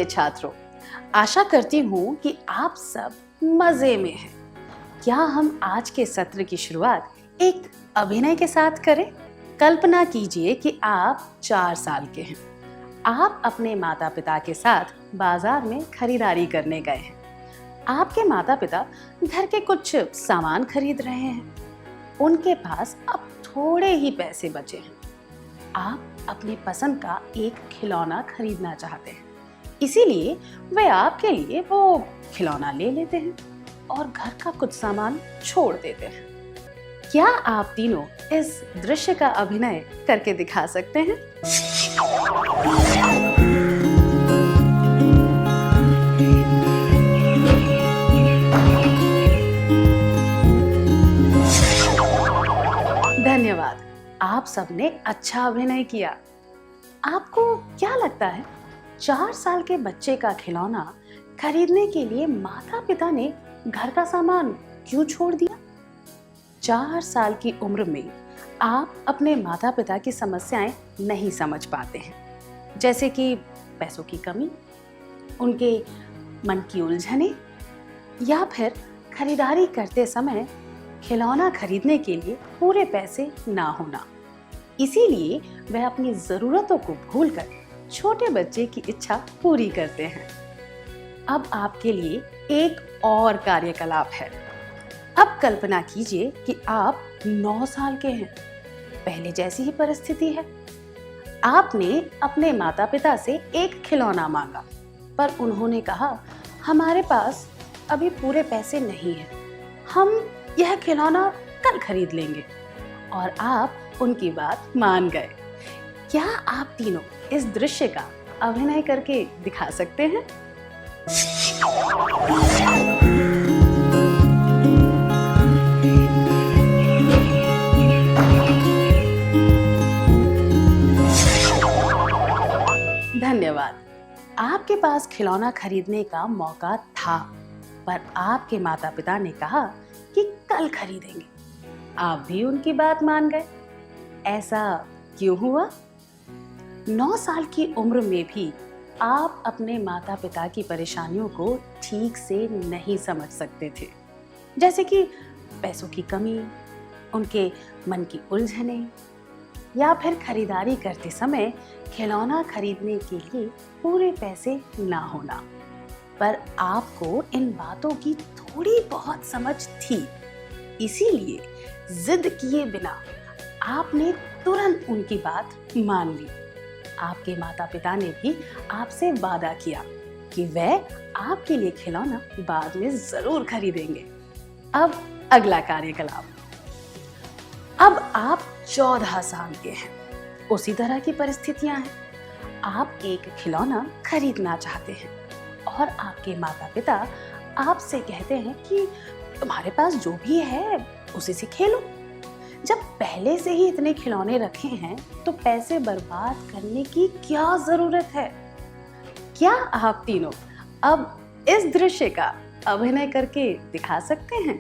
प्रिय छात्रों, आशा करती हूँ कि आप सब मजे में हैं। क्या हम आज के सत्र की शुरुआत एक अभिनय के साथ करें? कल्पना कीजिए कि आप 4 साल के हैं। आप अपने माता पिता के साथ बाजार में खरीदारी करने गए हैं। आपके माता पिता घर के कुछ सामान खरीद रहे हैं। उनके पास अब थोड़े ही पैसे बचे हैं। आप अपनी पसंद का एक खिलौना खरीदना चाहते हैं, इसीलिए वे आपके लिए वो खिलौना ले लेते हैं और घर का कुछ सामान छोड़ देते हैं। क्या आप तीनों इस दृश्य का अभिनय करके दिखा सकते हैं? धन्यवाद, आप सबने अच्छा अभिनय किया। आपको क्या लगता है, 4 साल के बच्चे का खिलौना खरीदने के लिए माता पिता ने घर का सामान क्यों छोड़ दिया? 4 साल की उम्र में आप अपने माता पिता की समस्याएं नहीं समझ पाते हैं, जैसे कि पैसों की कमी, उनके मन की उलझने या फिर खरीदारी करते समय खिलौना खरीदने के लिए पूरे पैसे ना होना। इसीलिए वह अपनी जरूरतों को भूलकर छोटे बच्चे की इच्छा पूरी करते हैं। अब आपके लिए एक और कार्यकलाप है। अब कल्पना कीजिए कि आप 9 साल के हैं। पहले जैसी ही परिस्थिति है। आपने अपने माता पिता से एक खिलौना मांगा, पर उन्होंने कहा, हमारे पास अभी पूरे पैसे नहीं हैं। हम यह खिलौना कल खरीद लेंगे। और आप उनकी बात मान गए। क्या आप तीनों इस दृश्य का अभिनय करके दिखा सकते हैं? धन्यवाद। आपके पास खिलौना खरीदने का मौका था, पर आपके माता पिता ने कहा कि कल खरीदेंगे। आप भी उनकी बात मान गए। ऐसा क्यों हुआ? 9 साल की उम्र में भी आप अपने माता पिता की परेशानियों को ठीक से नहीं समझ सकते थे, जैसे कि पैसों की कमी, उनके मन की उलझने या फिर खरीदारी करते समय खिलौना खरीदने के लिए पूरे पैसे ना होना। पर आपको इन बातों की थोड़ी बहुत समझ थी, इसीलिए जिद किए बिना आपने तुरंत उनकी बात मान ली। आपके माता पिता ने भी आपसे वादा किया कि वह आपके लिए खिलौना बाद में जरूर खरीदेंगे। अब अगला कार्यकलाप। अब आप 14 साल के हैं। उसी तरह की परिस्थितियां हैं। आप एक खिलौना खरीदना चाहते हैं और आपके माता पिता आपसे कहते हैं कि तुम्हारे पास जो भी है उसी से खेलो। जब पहले से ही इतने खिलौने रखे हैं तो पैसे बर्बाद करने की क्या जरूरत है? क्या आप तीनों अब इस दृश्य का अभिनय करके दिखा सकते हैं?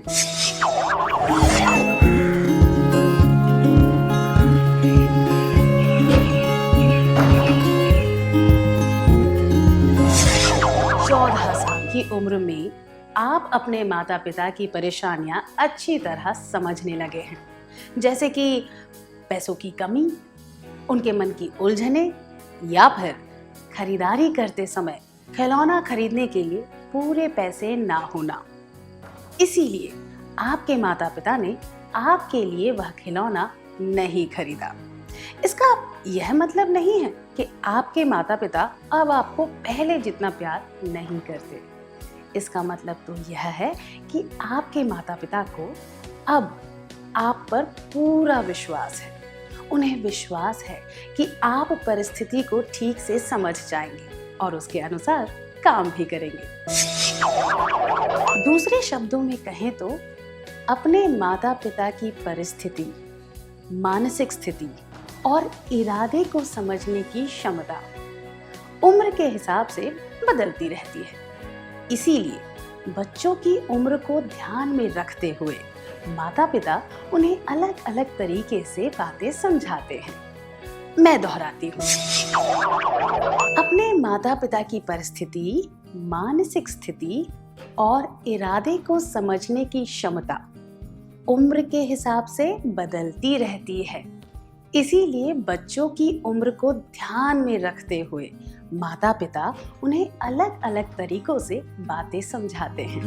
14 साल की उम्र में आप अपने माता पिता की परेशानियां अच्छी तरह समझने लगे हैं, जैसे कि पैसों की कमी, उनके मन की उलझने या फिर खरीदारी करते समय खिलौना खरीदने के लिए पूरे पैसे ना होना। इसीलिए आपके माता पिता ने आपके लिए वह खिलौना नहीं खरीदा। इसका यह मतलब नहीं है कि आपके माता पिता अब आपको पहले जितना प्यार नहीं करते। इसका मतलब तो यह है कि आपके माता पिता को अब आप पर पूरा विश्वास है। उन्हें विश्वास है कि आप परिस्थिति को ठीक से समझ जाएंगे और उसके अनुसार काम भी करेंगे। दूसरे शब्दों में कहें तो अपने माता पिता की परिस्थिति, मानसिक स्थिति और इरादे को समझने की क्षमता उम्र के हिसाब से बदलती रहती है। इसीलिए बच्चों की उम्र को ध्यान में रखते हुए माता पिता उन्हें अलग अलग तरीके से बातें समझाते हैं। मैं दोहराती हूँ। अपने माता पिता की परिस्थिति, मानसिक स्थिति और इरादे को समझने की क्षमता उम्र के हिसाब से बदलती रहती है। इसीलिए बच्चों की उम्र को ध्यान में रखते हुए माता पिता उन्हें अलग अलग तरीकों से बातें समझाते हैं।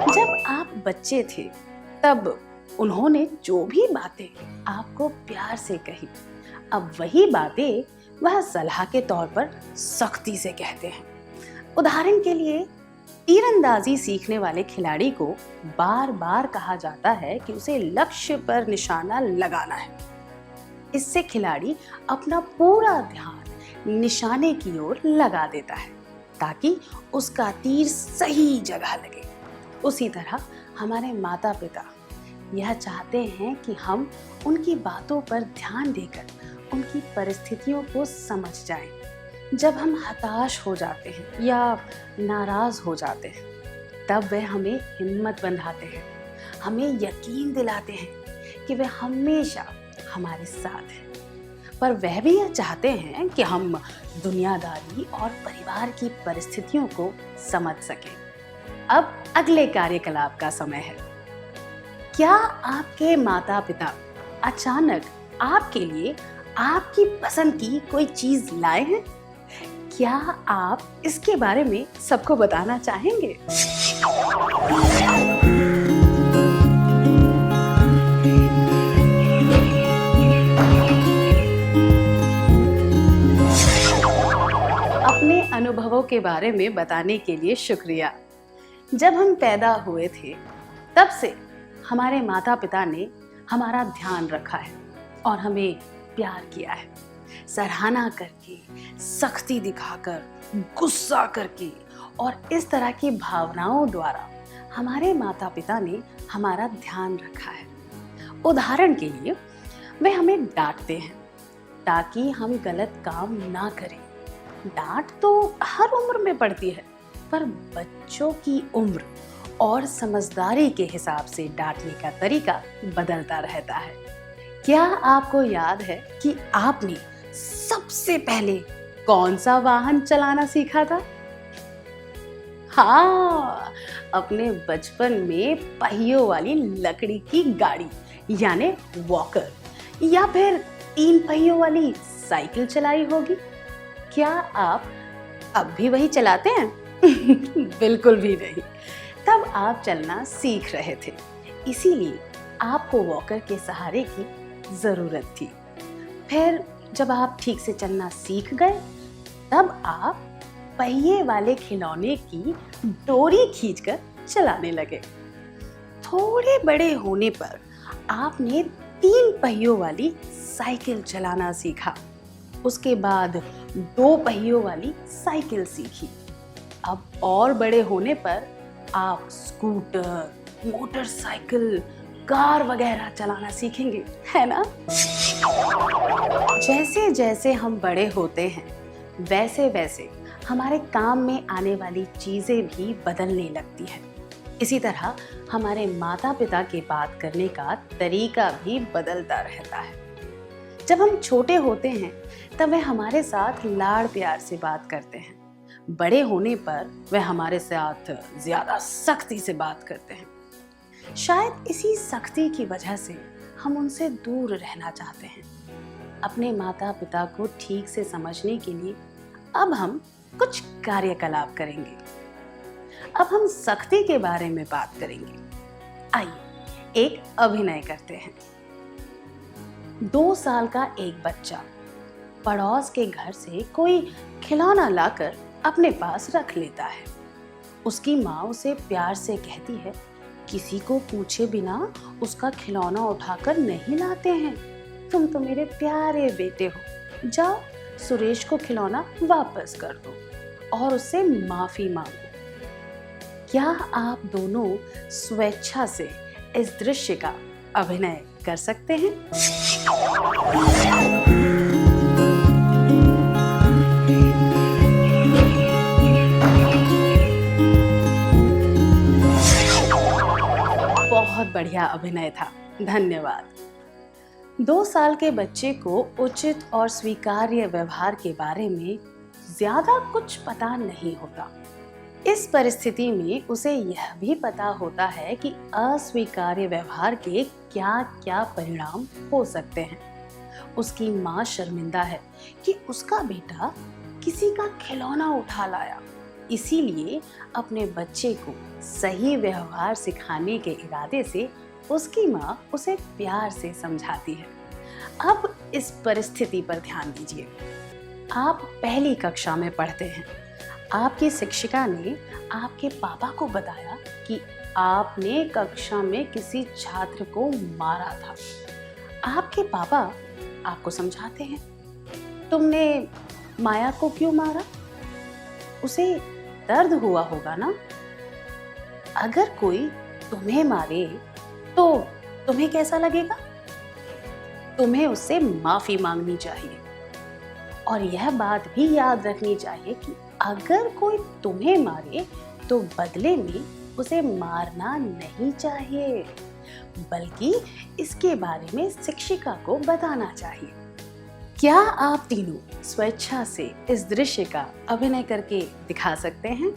जब आप बच्चे थे तब उन्होंने जो भी बातें आपको प्यार से कही, अब वही बातें वह सलाह के तौर पर सख्ती से कहते हैं। उदाहरण के लिए, तीरंदाजी सीखने वाले खिलाड़ी को बार बार कहा जाता है कि उसे लक्ष्य पर निशाना लगाना है। इससे खिलाड़ी अपना पूरा ध्यान निशाने की ओर लगा देता है ताकि उसका तीर सही जगह लगे। उसी तरह हमारे माता पिता यह चाहते हैं कि हम उनकी बातों पर ध्यान देकर उनकी परिस्थितियों को समझ जाएं। जब हम हताश हो जाते हैं या नाराज हो जाते हैं, तब वे हमें हिम्मत बंधाते हैं, हमें यकीन दिलाते हैं कि वे हमेशा हमारे साथ हैं। पर वह भी यह चाहते हैं कि हम दुनियादारी और परिवार की परिस्थितियों को समझ सकें। अब अगले कार्यकलाप का समय है। क्या आपके माता पिता अचानक आपके लिए आपकी पसंद की कोई चीज लाए हैं? क्या आप इसके बारे में सबको बताना चाहेंगे? अपने अनुभवों के बारे में बताने के लिए शुक्रिया। जब हम पैदा हुए थे, तब से हमारे माता पिता ने हमारा ध्यान रखा है और हमें प्यार किया है। सराहना करके, सख्ती दिखाकर, गुस्सा करके और इस तरह की भावनाओं द्वारा हमारे माता पिता ने हमारा ध्यान रखा है। उदाहरण के लिए, वे हमें डांटते हैं ताकि हम गलत काम ना करें। डांट तो हर उम्र में पड़ती है, पर बच्चों की उम्र और समझदारी के हिसाब से डांटने का तरीका बदलता रहता है। क्या आपको याद है कि आपने सबसे पहले कौन सा वाहन चलाना सीखा था? हाँ, अपने बचपन में पहियों वाली लकड़ी की गाड़ी यानी वॉकर, या फिर 3 पहियों वाली साइकिल चलाई होगी। क्या आप अब भी वही चलाते हैं? बिल्कुल भी नहीं। तब आप चलना सीख रहे थे, इसीलिए आपको वॉकर के सहारे की जरूरत थी। फिर जब आप ठीक से चलना सीख गए, तब आप पहिए वाले खिलौने की डोरी खींचकर चलाने लगे। थोड़े बड़े होने पर आपने 3 पहियों वाली साइकिल चलाना सीखा। उसके बाद 2 पहियों वाली साइकिल सीखी। अब और बड़े होने पर आप स्कूटर, मोटरसाइकिल, कार वगैरह चलाना सीखेंगे, है ना? जैसे जैसे हम बड़े होते हैं, वैसे वैसे हमारे काम में आने वाली चीजें भी बदलने लगती है। इसी तरह हमारे माता पिता की बात करने का तरीका भी बदलता रहता है। जब हम छोटे होते हैं, तब वे हमारे साथ लाड़ प्यार से बात करते हैं। बड़े होने पर वे हमारे साथ ज्यादा सख्ती से बात करते हैं। शायद इसी सख्ती की वजह से हम उनसे दूर रहना चाहते हैं। अपने माता पिता को ठीक से समझने के लिए अब हम कुछ कार्यकलाप करेंगे। अब हम सख्ती के बारे में बात करेंगे। आइए एक अभिनय करते हैं। 2 साल का एक बच्चा पड़ोस के घर से कोई खिलौना लाकर अपने पास रख लेता है। उसकी माँ उसे प्यार से कहती है, किसी को पूछे बिना उसका खिलौना उठाकर नहीं लाते हैं। तुम तो मेरे प्यारे बेटे हो। जाओ, सुरेश को खिलौना वापस कर दो और उससे माफी मांगो। क्या आप दोनों स्वेच्छा से इस दृश्य का अभिनय कर सकते हैं? बहुत बढ़िया अभिनय था। धन्यवाद। 2 साल के बच्चे को उचित और स्वीकार्य व्यवहार के बारे में ज्यादा कुछ पता नहीं होता। इस परिस्थिति में उसे यह भी पता होता है कि अस्वीकार्य व्यवहार के क्या क्या परिणाम हो सकते हैं। उसकी माँ शर्मिंदा है कि उसका बेटा किसी का खिलौना उठा लाया, इसीलिए अपने बच्चे को सही व्यवहार सिखाने के इरादे से उसकी माँ उसे प्यार से समझाती है। अब इस परिस्थिति पर ध्यान दीजिए। आप पहली कक्षा में पढ़ते हैं। आपकी शिक्षिका ने आपके पापा को बताया कि आपने कक्षा में किसी छात्र को मारा था। आपके पापा आपको समझाते हैं, तुमने माया को क्यों मारा? उसे दर्द हुआ होगा ना? अगर कोई तुम्हें मारे तो तुम्हें कैसा लगेगा? तुम्हें उससे माफी मांगनी चाहिए और यह बात भी याद रखनी चाहिए कि अगर कोई तुम्हें मारे तो बदले में उसे मारना नहीं चाहिए, बल्कि इसके बारे में शिक्षिका को बताना चाहिए। क्या आप तीनों स्वेच्छा से इस दृश्य का अभिनय करके दिखा सकते हैं?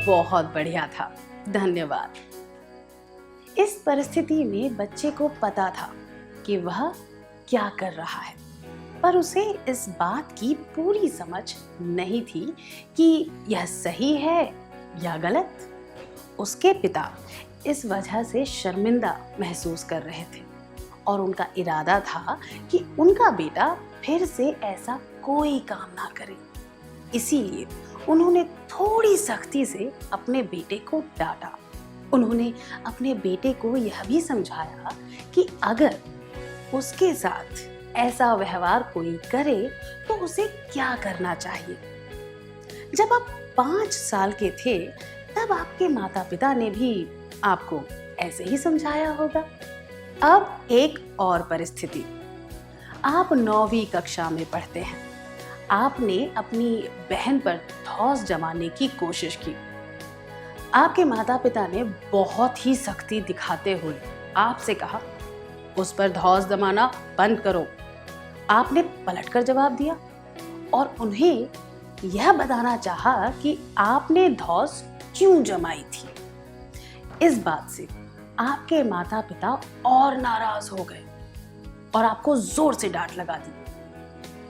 बहुत बढ़िया था, धन्यवाद। इस परिस्थिति में बच्चे को पता था कि वह क्या कर रहा है, पर उसे इस बात की पूरी समझ नहीं थी कि यह सही है या गलत। उसके पिता इस वजह से शर्मिंदा महसूस कर रहे थे और उनका इरादा था कि उनका बेटा फिर से ऐसा कोई काम ना करे। इसीलिए उन्होंने थोड़ी सख्ती से अपने बेटे को डांटा। उन्होंने अपने बेटे को यह भी समझाया कि अगर उसके साथ ऐसा व्यवहार कोई करे तो उसे क्या करना चाहिए। जब आप 5 साल के थे तब आपके माता पिता ने भी आपको ऐसे ही समझाया होगा। अब एक और परिस्थिति। आप 9वीं कक्षा में पढ़ते हैं। आपने अपनी बहन पर धौंस जमाने की कोशिश की। आपके माता पिता ने बहुत ही सख्ती दिखाते हुए आपसे कहा, उस पर धौंस जमाना बंद करो। आपने पलटकर जवाब दिया और उन्हें यह बताना चाहा कि आपने धौंस क्यों जमाई थी। इस बात से आपके माता पिता और नाराज हो गए और आपको जोर से डांट लगा दी।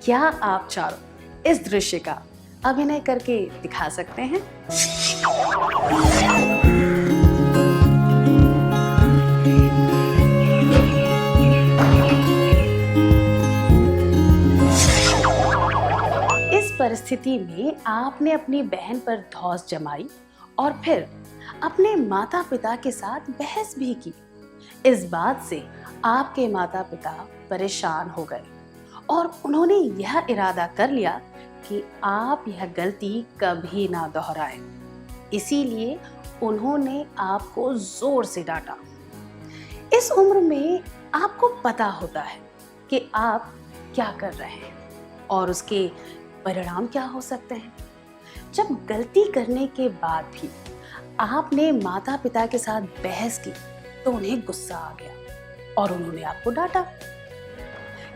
क्या आप चारों इस दृश्य का अभिनय करके दिखा सकते हैं? इस परिस्थिति में आपने अपनी बहन पर धौंस जमाई और फिर अपने माता पिता के साथ बहस भी की। इस बात से आपके माता पिता परेशान हो गए और उन्होंने यह इरादा कर लिया कि आप यह गलती कभी ना दोहराएं। इसीलिए उन्होंने आपको जोर से डांटा। इस उम्र में आपको पता होता है कि आप क्या कर रहे हैं और उसके परिणाम क्या हो सकते हैं। जब गलती करने के बाद भी आपने माता पिता के साथ बहस की तो उन्हें गुस्सा आ गया और उन्होंने आपको डांटा।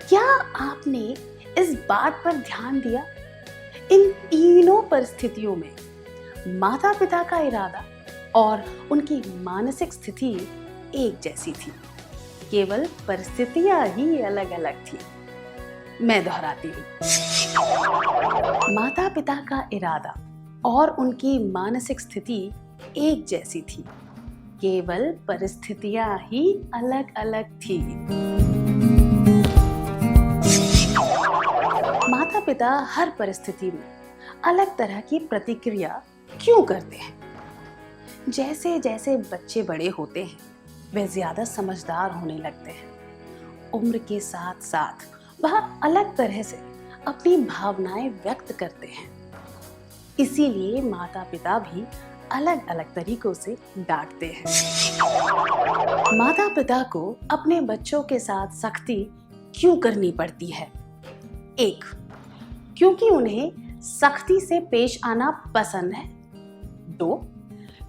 क्या आपने इस बात पर ध्यान दिया? इन तीनों परिस्थितियों में माता पिता का इरादा और उनकी मानसिक स्थिति एक जैसी थी, केवल परिस्थितियां ही अलग अलग थी। मैं दोहराती हूँ, माता पिता का इरादा और उनकी मानसिक स्थिति एक जैसी थी, केवल परिस्थितियां ही अलग अलग थी। माता पिता हर परिस्थिति में अलग तरह की प्रतिक्रिया क्यों करते हैं? जैसे जैसे बच्चे बड़े होते हैं वे ज्यादा समझदार होने लगते हैं। उम्र के साथ साथ वह अलग तरह से अपनी भावनाएं व्यक्त करते हैं। इसीलिए माता पिता भी अलग अलग तरीकों से डांटते हैं। माता पिता को अपने बच्चों के साथ सख्ती क्यों करनी पड़ती है? एक, क्योंकि उन्हें सख्ती से पेश आना पसंद है। 2,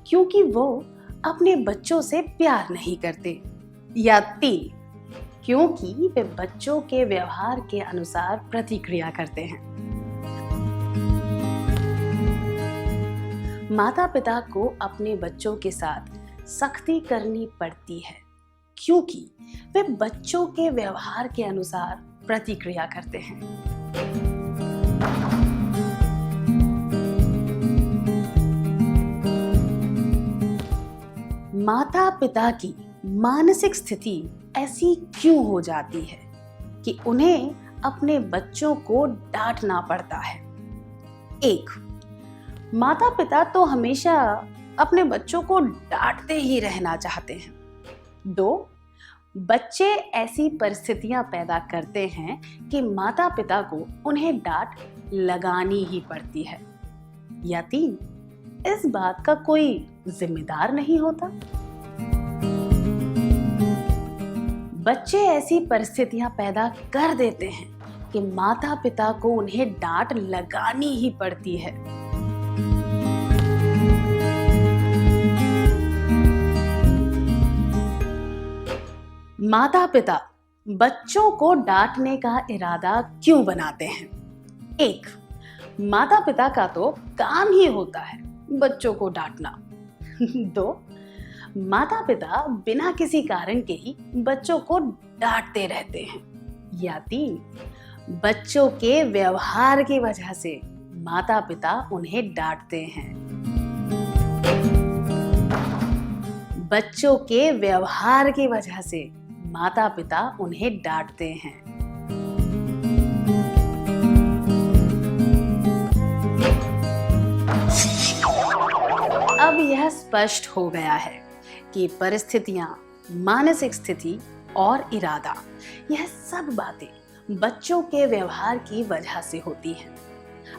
क्योंकि वो अपने बच्चों से प्यार नहीं करते। या 3, क्योंकि वे बच्चों के व्यवहार के अनुसार प्रतिक्रिया करते हैं। माता पिता को अपने बच्चों के साथ सख्ती करनी पड़ती है क्योंकि वे बच्चों के व्यवहार के अनुसार प्रतिक्रिया करते हैं। माता पिता की मानसिक स्थिति ऐसी क्यों हो जाती है कि उन्हें अपने बच्चों को डांटना पड़ता है? 1, माता पिता तो हमेशा अपने बच्चों को डांटते ही रहना चाहते हैं। 2, बच्चे ऐसी परिस्थितियां पैदा करते हैं कि माता पिता को उन्हें डांट लगानी ही पड़ती है। या 3, इस बात का कोई जिम्मेदार नहीं होता। बच्चे ऐसी परिस्थितियां पैदा कर देते हैं कि माता पिता को उन्हें डांट लगानी ही पड़ती है। माता पिता बच्चों को डांटने का इरादा क्यों बनाते हैं? 1, माता पिता का तो काम ही होता है बच्चों को डांटना। 2, माता पिता बिना किसी कारण के ही बच्चों को डांटते रहते हैं। या 3, बच्चों के व्यवहार की वजह से माता पिता उन्हें डांटते हैं। बच्चों के व्यवहार की वजह से माता पिता उन्हें डांटते हैं। अब यह स्पष्ट हो गया है कि परिस्थितियां, मानसिक स्थिति और इरादा, यह सब बातें बच्चों के व्यवहार की वजह से होती हैं।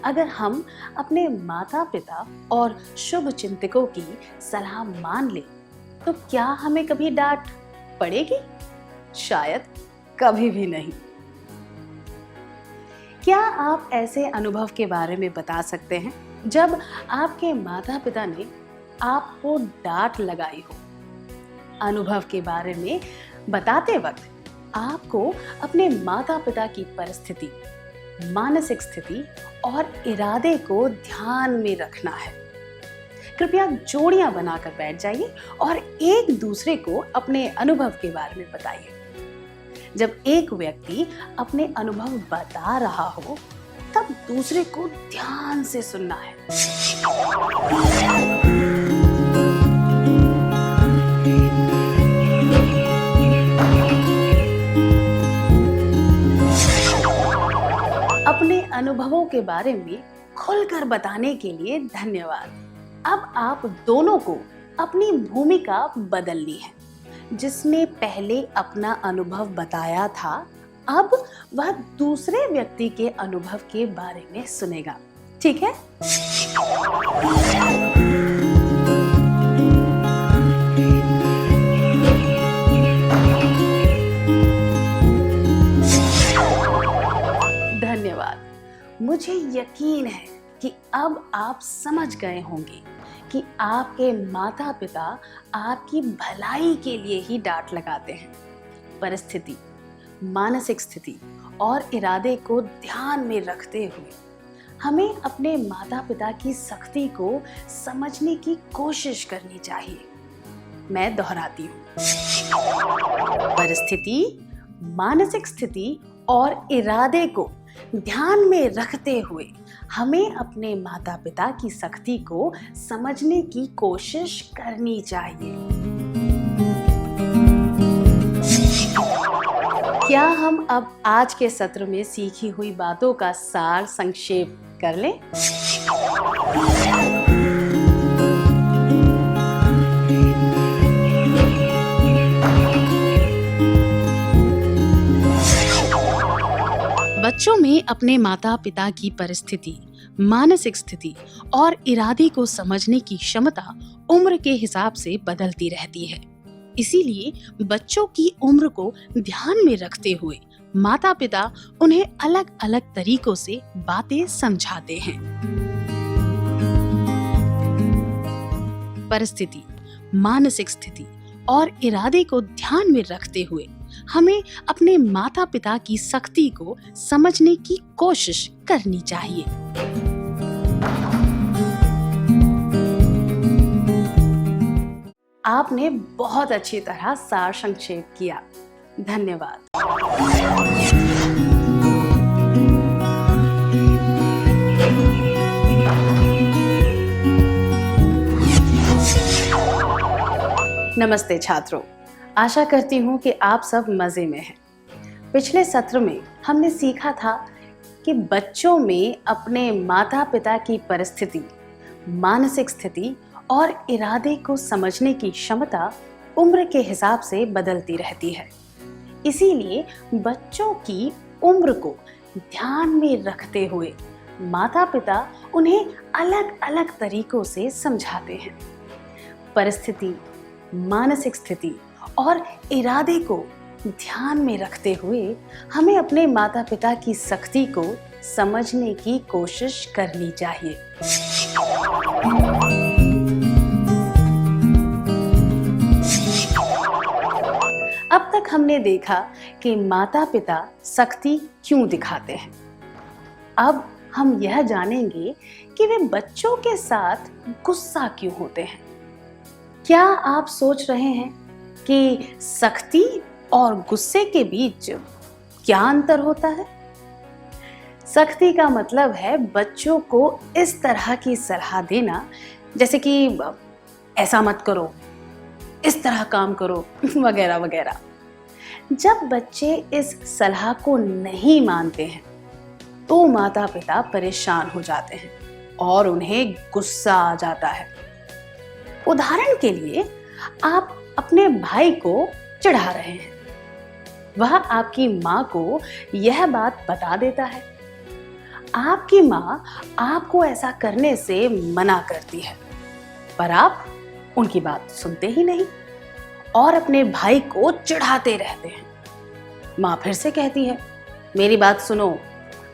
अगर हम अपने माता पिता और शुभ चिंतकों की सलाह मान लें तो क्या हमें कभी डांट पड़ेगी? शायद कभी भी नहीं। क्या आप ऐसे अनुभव के बारे में बता सकते हैं जब आपके माता पिता ने आपको डांट लगाई हो? अनुभव के बारे में बताते वक्त आपको अपने माता पिता की परिस्थिति, मानसिक स्थिति और इरादे को ध्यान में रखना है। कृपया जोड़ियां बनाकर बैठ जाइए और एक दूसरे को अपने अनुभव के बारे में बताइए। जब एक व्यक्ति अपने अनुभव बता रहा हो तब दूसरे को ध्यान से सुनना है। अपने अनुभवों के बारे में खुलकर बताने के लिए धन्यवाद। अब आप दोनों को अपनी भूमिका बदलनी है। जिसने पहले अपना अनुभव बताया था, अब वह दूसरे व्यक्ति के अनुभव के बारे में सुनेगा। ठीक है? धन्यवाद। मुझे यकीन है कि अब आप समझ गए होंगे कि आपके माता पिता आपकी भलाई के लिए ही डांट लगाते हैं। परिस्थिति, मानसिक स्थिति और इरादे को ध्यान में रखते हुए हमें अपने माता पिता की सख्ती को समझने की कोशिश करनी चाहिए। मैं दोहराती हूँ, परिस्थिति, मानसिक स्थिति और इरादे को ध्यान में रखते हुए हमें अपने माता पिता की सख्ती को समझने की कोशिश करनी चाहिए। क्या हम अब आज के सत्र में सीखी हुई बातों का सार संक्षेप कर लें? बच्चों में अपने माता पिता की परिस्थिति, मानसिक स्थिति और इरादे को समझने की क्षमता उम्र के हिसाब से बदलती रहती है। इसीलिए बच्चों की उम्र को ध्यान में रखते हुए माता पिता उन्हें अलग अलग तरीकों से बातें समझाते हैं। परिस्थिति, मानसिक स्थिति और इरादे को ध्यान में रखते हुए हमें अपने माता पिता की सख्ती को समझने की कोशिश करनी चाहिए। आपने बहुत अच्छी तरह सार संक्षेप किया। धन्यवाद। नमस्ते छात्रों, आशा करती हूँ कि आप सब मजे में हैं। पिछले सत्र में हमने सीखा था कि बच्चों में अपने माता पिता की परिस्थिति, मानसिक स्थिति और इरादे को समझने की क्षमता उम्र के हिसाब से बदलती रहती है। इसीलिए बच्चों की उम्र को ध्यान में रखते हुए माता पिता उन्हें अलग अलग तरीकों से समझाते हैं। परिस्थिति, मानसिक स्थिति और इरादे को ध्यान में रखते हुए हमें अपने माता पिता की सख्ती को समझने की कोशिश करनी चाहिए। अब तक हमने देखा कि माता पिता सख्ती क्यों दिखाते हैं। अब हम यह जानेंगे कि वे बच्चों के साथ गुस्सा क्यों होते हैं। क्या आप सोच रहे हैं कि सख्ती और गुस्से के बीच क्या अंतर होता है? सख्ती का मतलब है बच्चों को इस तरह की सलाह देना, जैसे कि ऐसा मत करो, इस तरह काम करो वगैरह वगैरह। जब बच्चे इस सलाह को नहीं मानते हैं तो माता पिता परेशान हो जाते हैं और उन्हें गुस्सा आ जाता है। उदाहरण के लिए, आप अपने भाई को चिढ़ा रहे हैं। वह आपकी माँ को यह बात बता देता है। आपकी माँ आपको ऐसा करने से मना करती है, पर आप उनकी बात सुनते ही नहीं और अपने भाई को चिढ़ाते रहते हैं। माँ फिर से कहती है, मेरी बात सुनो,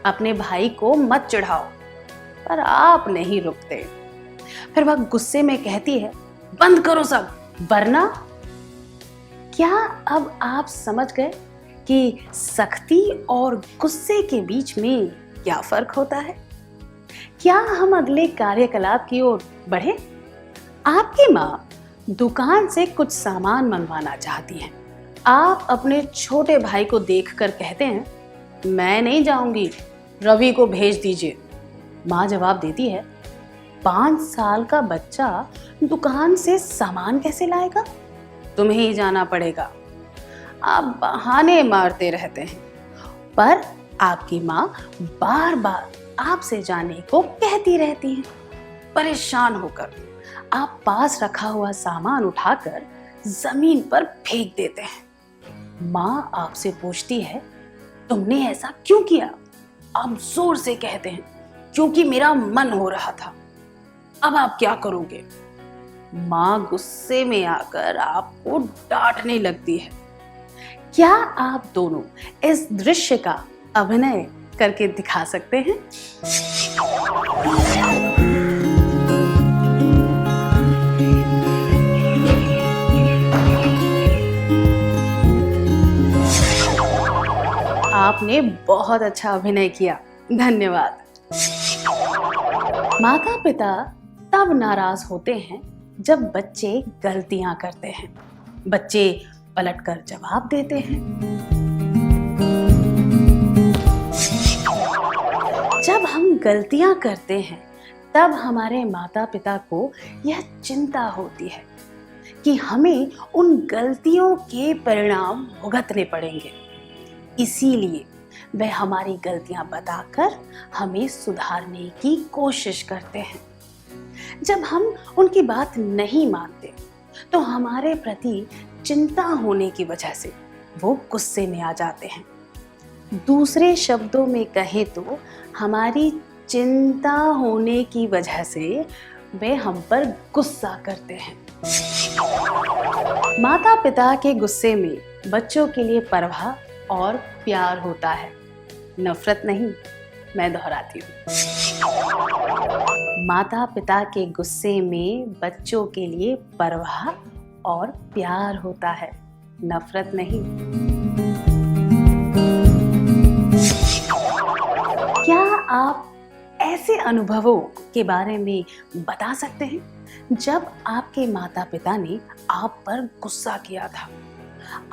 अपने भाई को मत चिढ़ाओ, पर आप नहीं रुकते। फिर वह गुस्से में कहती है, बंद करो सब, वरना। क्या अब आप समझ गए कि सख्ती और गुस्से के बीच में क्या फर्क होता है? क्या हम अगले कार्यकलाप की ओर बढ़े? आपकी माँ दुकान से कुछ सामान मंगवाना चाहती है। आप अपने छोटे भाई को देखकर कहते हैं, मैं नहीं जाऊंगी, रवि को भेज दीजिए। माँ जवाब देती है, 5 साल का बच्चा दुकान से सामान कैसे लाएगा? तुम्हें ही जाना पड़ेगा। आप बहाने मारते रहते हैं, पर आपकी माँ बार बार आपसे जाने को कहती रहती है। परेशान होकर आप पास रखा हुआ सामान उठाकर जमीन पर फेंक देते हैं। माँ आपसे पूछती है, तुमने ऐसा क्यों किया? आप जोर से कहते हैं, क्योंकि मेरा मन हो रहा था। अब आप क्या करोगे? माँ गुस्से में आकर आपको डांटने लगती है। क्या आप दोनों इस दृश्य का अभिनय करके दिखा सकते हैं? आपने बहुत अच्छा अभिनय किया, धन्यवाद। माता पिता तब नाराज होते हैं जब बच्चे गलतियां करते हैं। बच्चे पलटकर जवाब देते हैं। जब हम गलतियां करते हैं तब हमारे माता पिता को यह चिंता होती है कि हमें उन गलतियों के परिणाम भुगतने पड़ेंगे। इसीलिए वे हमारी गलतियां बताकर हमें सुधारने की कोशिश करते हैं। जब हम उनकी बात नहीं मानते तो हमारे प्रति चिंता होने की वजह से वो गुस्से में आ जाते हैं। दूसरे शब्दों में कहें तो हमारी चिंता होने की वजह से वे हम पर गुस्सा करते हैं। माता पिता के गुस्से में बच्चों के लिए परवाह और प्यार होता है, नफरत नहीं। मैं दोहराती हूँ, माता पिता के गुस्से में बच्चों के लिए परवाह और प्यार होता है, नफरत नहीं। क्या आप ऐसे अनुभवों के बारे में बता सकते हैं जब आपके माता पिता ने आप पर गुस्सा किया था?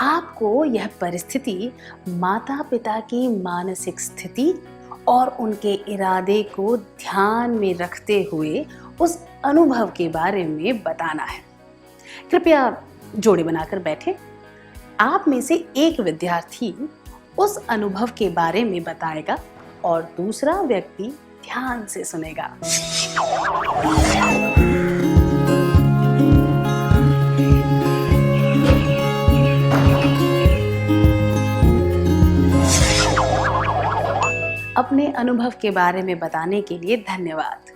आपको यह परिस्थिति माता पिता की मानसिक स्थिति और उनके इरादे को ध्यान में रखते हुए उस अनुभव के बारे में बताना है। कृपया जोड़े बनाकर बैठे। आप में से एक विद्यार्थी उस अनुभव के बारे में बताएगा और दूसरा व्यक्ति ध्यान से सुनेगा। अपने अनुभव के बारे में बताने के लिए धन्यवाद।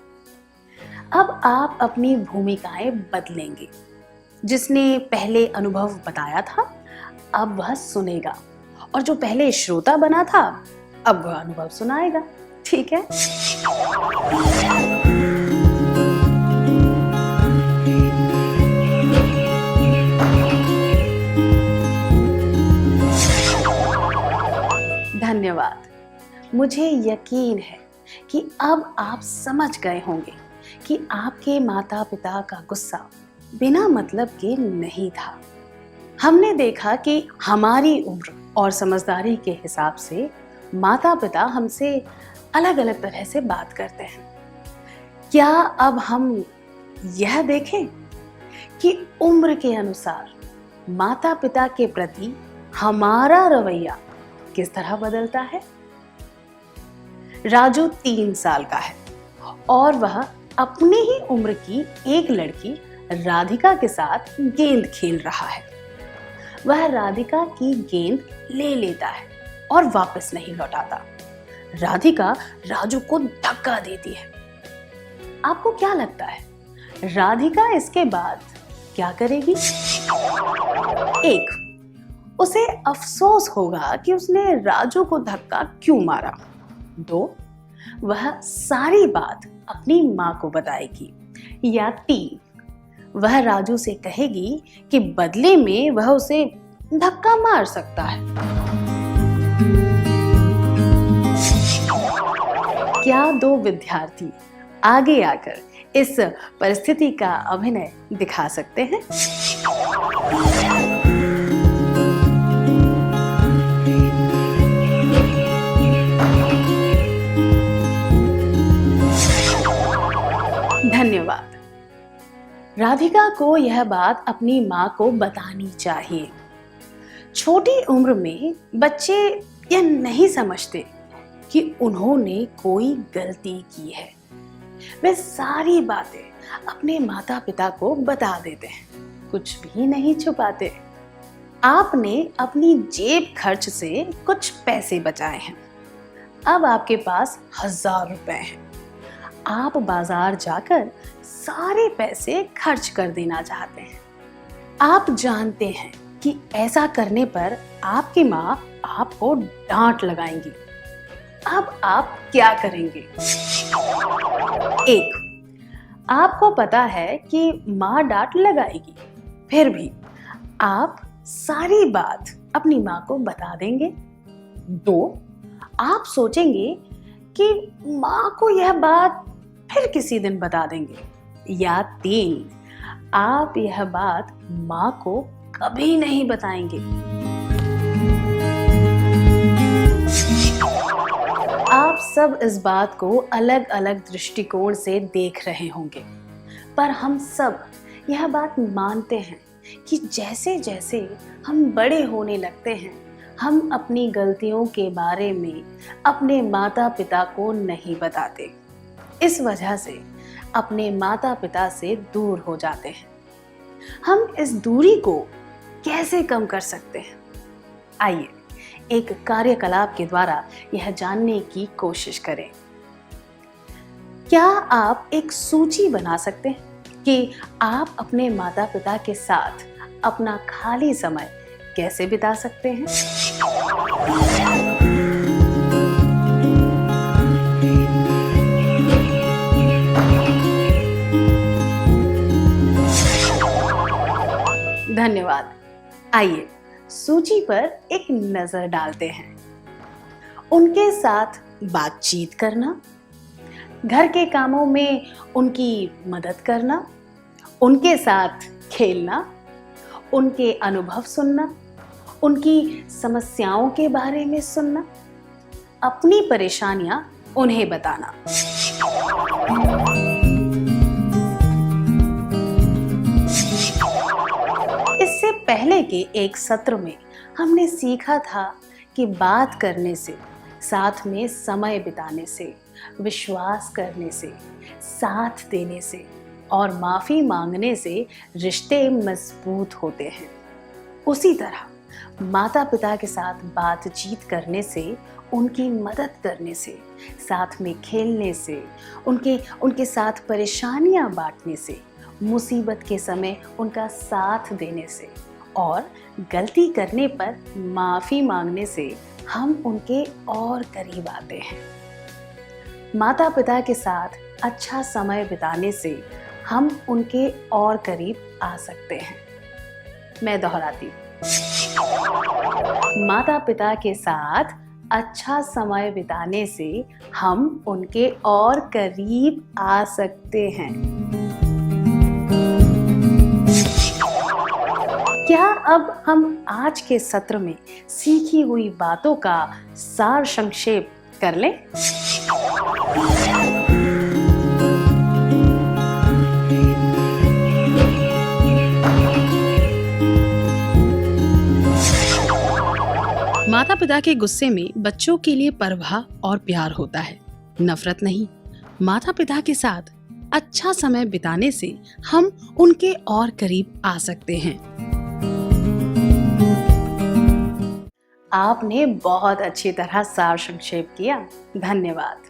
अब आप अपनी भूमिकाएं बदलेंगे। जिसने पहले अनुभव बताया था, अब वह सुनेगा, और जो पहले श्रोता बना था, अब वह अनुभव सुनाएगा। ठीक है? धन्यवाद। मुझे यकीन है कि अब आप समझ गए होंगे कि आपके माता पिता का गुस्सा बिना मतलब के नहीं था। हमने देखा कि हमारी उम्र और समझदारी के हिसाब से माता पिता हमसे अलग अलग तरह से बात करते हैं। क्या अब हम यह देखें कि उम्र के अनुसार माता पिता के प्रति हमारा रवैया किस तरह बदलता है? राजू 3 साल का है और वह अपनी ही उम्र की एक लड़की राधिका के साथ गेंद खेल रहा है। वह राधिका की गेंद ले लेता है और वापस नहीं लौटाता। राधिका राजू को धक्का देती है। आपको क्या लगता है राधिका इसके बाद क्या करेगी? 1, उसे अफसोस होगा कि उसने राजू को धक्का क्यों मारा। 2, वह सारी बात अपनी माँ को बताएगी। या 3, वह राजू से कहेगी कि बदले में वह उसे धक्का मार सकता है। क्या 2 विद्यार्थी आगे आकर इस परिस्थिति का अभिनय दिखा सकते हैं? धन्यवाद। राधिका को यह बात अपनी माँ को बतानी चाहिए। छोटी उम्र में बच्चे यह नहीं समझते कि उन्होंने कोई गलती की है। वे सारी बातें अपने माता पिता को बता देते हैं, कुछ भी नहीं छुपाते। आपने अपनी जेब खर्च से कुछ पैसे बचाए हैं। अब आपके पास 1000 रुपए हैं। आप बाजार जाकर सारे पैसे खर्च कर देना चाहते हैं। आप जानते हैं कि ऐसा करने पर आपकी माँ आपको डांट लगाएंगी। अब आप क्या करेंगे? 1, आपको पता है कि माँ डांट लगाएगी, फिर भी आप सारी बात अपनी माँ को बता देंगे। 2, आप सोचेंगे कि माँ को यह बात फिर किसी दिन बता देंगे। या 3, आप यह बात माँ को कभी नहीं बताएंगे। आप सब इस बात को अलग अलग दृष्टिकोण से देख रहे होंगे, पर हम सब यह बात मानते हैं कि जैसे जैसे हम बड़े होने लगते हैं, हम अपनी गलतियों के बारे में अपने माता पिता को नहीं बताते। इस वजह से अपने माता पिता से दूर हो जाते हैं। हम इस दूरी को कैसे कम कर सकते हैं? आइए एक कार्यकलाप के द्वारा यह जानने की कोशिश करें। क्या आप एक सूची बना सकते हैं कि आप अपने माता पिता के साथ अपना खाली समय कैसे बिता सकते हैं? आइए सूची पर एक नजर डालते हैं। उनके साथ बातचीत करना, घर के कामों में उनकी मदद करना, उनके साथ खेलना, उनके अनुभव सुनना, उनकी समस्याओं के बारे में सुनना, अपनी परेशानियां उन्हें बताना। इससे पहले के एक सत्र में हमने सीखा था कि बात करने से, साथ में समय बिताने से, विश्वास करने से, साथ देने से और माफी मांगने से रिश्ते मजबूत होते हैं। उसी तरह माता पिता के साथ बातचीत करने से, उनकी मदद करने से, साथ में खेलने से, उनके साथ परेशानियां बांटने से, मुसीबत के समय उनका साथ देने से और गलती करने पर माफ़ी मांगने से हम उनके और करीब आते हैं। माता पिता के साथ अच्छा समय बिताने से हम उनके और करीब आ सकते हैं। मैं दोहराती हूँ, माता पिता के साथ अच्छा समय बिताने से हम उनके और करीब आ सकते हैं। क्या अब हम आज के सत्र में सीखी हुई बातों का सार संक्षेप कर लें? माता पिता के गुस्से में बच्चों के लिए परवाह और प्यार होता है, नफरत नहीं। माता पिता के साथ अच्छा समय बिताने से हम उनके और करीब आ सकते हैं। आपने बहुत अच्छी तरह सार संक्षेप किया। धन्यवाद।